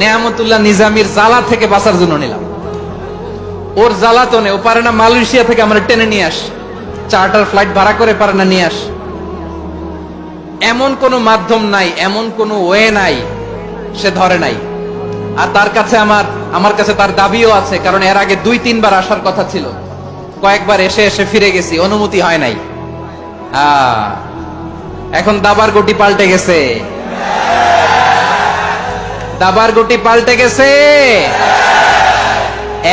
নেয়ামতুল্লাহ নিজামীর জ্বালা থেকে বাঁচার জন্য নিলাম। ওর জ্বালাতনে ও পারে না মালয়েশিয়া থেকে আমরা টেনে নিয়ে আস, চার্টার ফ্লাইট ভাড়া করে পারে না নিয়ে আস। এমন কোন মাধ্যম নাই, এমন কোন ওয়ে নাই সে ধরে নাই। আর তার কাছে আমার কাছে তার দাবিও আছে, কারণ এর আগে 2-3 বার আসার কথা ছিল, কয়েকবার এসে এসে ফিরে গেছি, অনুমতি হয় নাই। এখন দাবার গুটি পাল্টে গেছে, দাবার গুটি পাল্টে গেছে।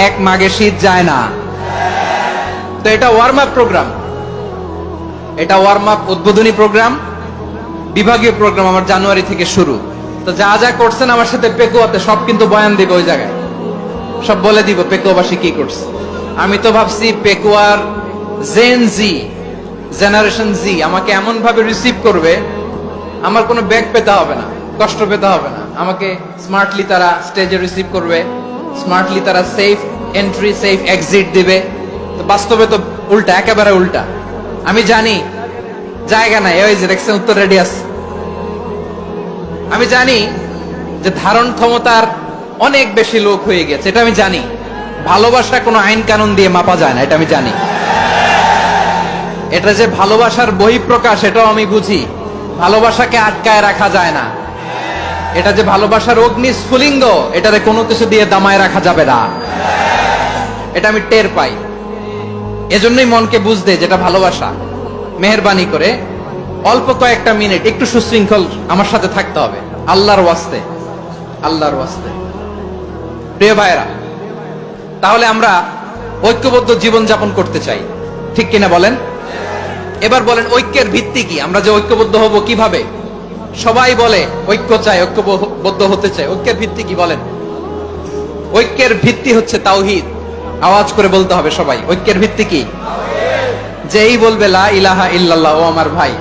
এক মাঘে শীত যায় না। তো এটা ওয়ার্ম আপ প্রোগ্রাম, এটা ওয়ার্ম আপ উদ্বোধনী প্রোগ্রাম, বিভাগীয় প্রোগ্রাম আমার জানুয়ারি থেকে শুরু। তো যা যা করছেন আমার সাথে পেকুয়াতে সব কিন্তু বয়ান দিব, ওই জায়গায় সব বলে দিব পেকুয়াবাসী কি করছে। আমি তো ভাবছি পেকুয়ার জেন জি, জেনারেশন জি আমাকে এমন ভাবে রিসিভ করবে, আমার কোনো ব্যাগ পেতে হবে না, কষ্ট পেতে হবে না। আমাকে স্মার্টলি তারা স্টেজে রিসিভ করবে, স্মার্টলি তারা সেফ এন্ট্রি সেফ এক্সিট দিবে। তো বাস্তবে তো উল্টা, একেবারে উল্টা। আমি জানি জায়গা নাই, ওই যে দেখছেন উত্তর রেডি আছে। আমি জানি যে ধারণ ক্ষমতার অনেক বেশি লোক হয়ে গেছে, এটা আমি জানি। ভালোবাসা কোনো আইন কানুন দিয়ে মাপা যায় না, এটা আমি জানি। এটা যে ভালোবাসার বহিঃপ্রকাশ এটাও আমি বুঝি, ভালোবাসাকে আটকায় রাখা যায় না। এটা যে ভালোবাসার অগ্নি স্ফুলিঙ্গ, এটারে কোনো কিছু দিয়ে দামায় রাখা যাবে না, এটা আমি টের পাই। এজন্যই মনকে বুঝতে যেটা ভালোবাসা, মেহেরবানি করে অল্প কয়েকটা মিনিট একটু সুশৃঙ্খল আমার সাথে থাকতে হবে, আল্লাহর ওয়াস্তে, আল্লাহর ওয়াস্তে। প্রিয় ভাইরা, তাহলে আমরা ঐক্যবদ্ধ জীবন যাপন করতে চাই, ঠিক কিনা বলেন? এবার বলেন ঐক্যের ভিত্তি কি? আমরা যে ঐক্যবদ্ধ হব কিভাবে? সবাই বলে ঐক্য চাই, ঐক্যবদ্ধ হতে চাই। ঐক্যের ভিত্তি কি বলেন? ঐক্যের ভিত্তি হচ্ছে তাওহীদ। আওয়াজ করে বলতে হবে সবাই, ঐক্যের ভিত্তি কি? যেই বলবে লা ইলাহা ইল্লাল্লাহ, ও আমার ভাই,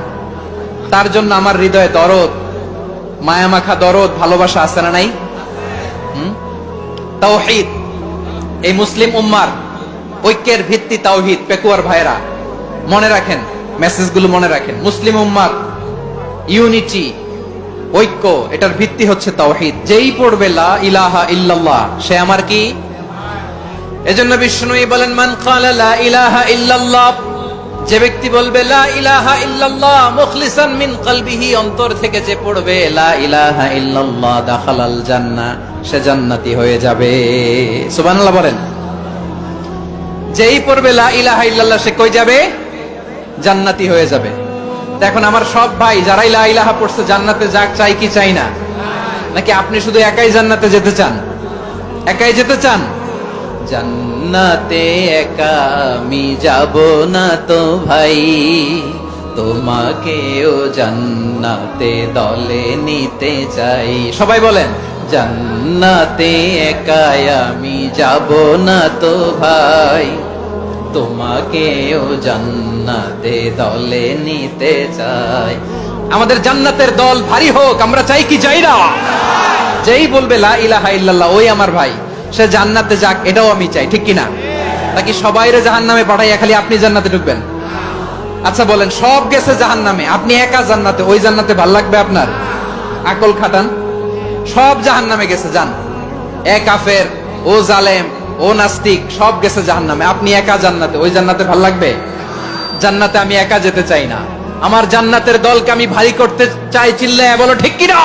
তার জন্য আমার হৃদয়ে দরদ, মায়ামাখা দরদ, ভালোবাসা আছে না নাই? তাওহীদ, এই মুসলিম উম্মার ঐক্যের ভিত্তি তাওহীদ। পেকুয়ার ভাইরা মনে রাখেন, মেসেজগুলো মনে রাখেন। মুসলিম উম্মার ইউনিটি, ঐক্য, এটার ভিত্তি হচ্ছে তাওহীদ। যেই পড়বে লা ইলাহা ইল্লাল্লাহ, সে আমার কি? এজন্য বিষ্ণুই বলেন মান ক্বালা লা ইলাহা ইল্লাল্লাহ, যে ব্যক্তি বলবে লা ইলাহা ইল্লাল্লাহ মুখলিসান মিন কলবিহি, অন্তর থেকে যে পড়বে লা ইলাহা ইল্লাল্লাহ, দাখালাল জান্নাহ, সে জান্নাতি হয়ে যাবে। সুবহানাল্লাহ বলেন। যেই পড়বে লা ইলাহা ইল্লাল্লাহ, সে কই যাবে? জান্নাতি হয়ে যাবে। এখন আমার সব ভাই যারাই লা ইলাহা পড়ছে জান্নাতে যাক, চাই কি চাই না? নাকি আপনি শুধু একাই জান্নাতে যেতে চান? একাই যেতে চান? জান্নাতে একা আমি যাব না তো ভাই, তোমাকেও জান্নাতে দলে নিতে চাই। সবাই বলেন জান্নাতে একা আমি যাব না তো ভাই, তোমাকেও জান্নাতে দলে নিতে চাই। আমাদের জান্নাতের দল ভারী হোক, আমরা চাই কি চাই না? যেই বলবে লা ইলাহা ইল্লাল্লাহ, ওই আমার ভাই, সে জান্নাতে যাক, এটাও আমি চাই, ঠিক কিনা? নাকি সবাইরে জাহান্নামে পাঠাইয়া খালি আপনি জান্নাতে ঢুকবেন? আচ্ছা বলেন, সব গেছে জাহান্নামে, আপনি একা জান্নাতে, ওই জান্নাতে ভাল লাগবে আপনার? আকল খাটান। সব জাহান্নামে গেছে, যান। এ কাফের, ও জালেম, ও নাস্তিক, সব গেছে জাহান্নামে, আপনি একা জান্নাতে, ওই জান্নাতে ভাল লাগবে? জান্নাতে আমি একা যেতে চাই না, আমার জান্নাতের দলকে আমি ভারী করতে চাই। চিল্লায় বলো ঠিক কিনা?